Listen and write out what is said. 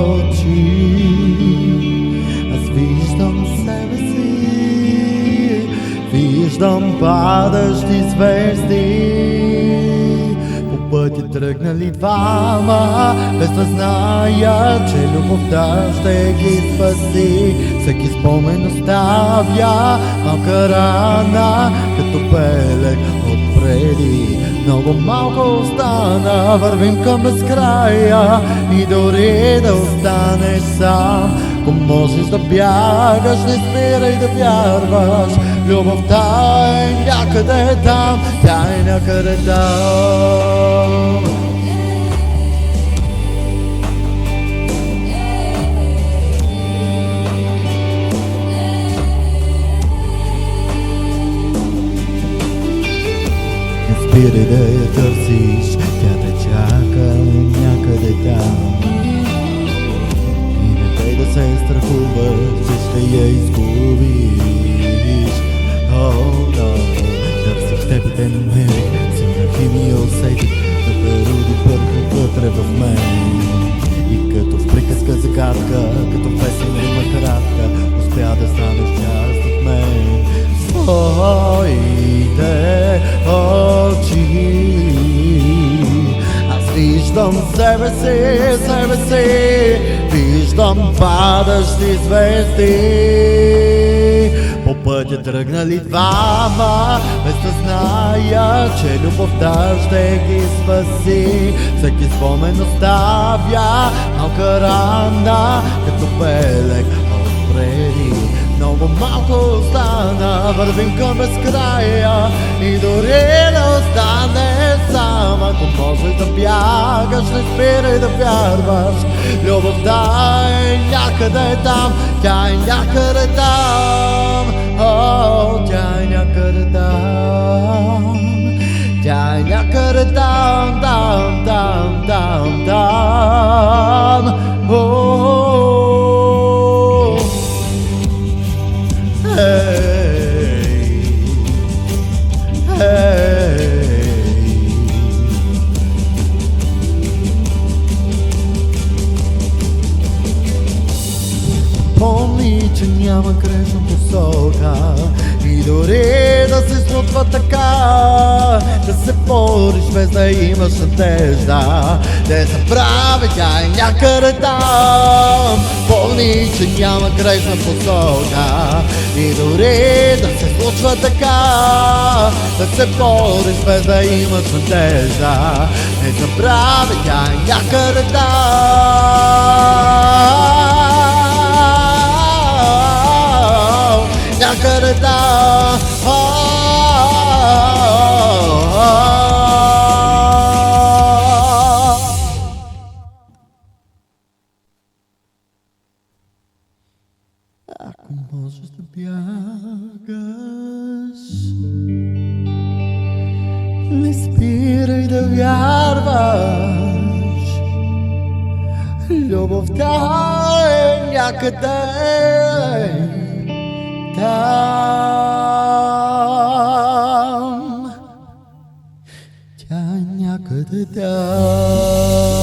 очи, аз виждам себе си, виждам падащи звезди. По пътя тръгнали двама, без да знаят, че любовта ще ги спаси. Всеки спомен оставя малка рана, като белег отпреди. Много малко остана, вървим към безкрая и дори да останеш сам. Ако можеш да бягаш, не спирай да вярваш. Любовта е някъде там, тя е някъде там. Не спирай да я търсиш, тя те чака някъде там. И не дай да се страхуваш, че ще я изгубиш. Търсих в теб и те намерих, силна химия усетих, да перуди пърха вътре в мен. И като в приказка загадка, като в песен рима кратка, успя да станеш част от мен. Своите очи, аз виждам себе си, виждам падащи звезди. По пътя тръгнали двама, без да знаят, че любовта ще ги спаси. Всеки спомен оставя малка рана, като белег отпреди. Много малко остана, вървим към безкрая и дори да остане сам. Ако можеш да бягаш, не спирай да вярваш. Любовта е някъде там, тя е някъде там. Тя е някъде там, тя е някъде там, там, там, там, там. Помни, че няма грешна посока и дори да се случва така, да се бориш без да имаш надежда. Не забравяй, тя е някъде там. Помни, че няма грешна посока и дори да се случва така, да се бориш без да имаш надежда. Не забравяй, тя е някъде там, някъде там. Ако можеш да бягаш, не спирай да вярваш. Любовта е някъде там, тя е някъде там.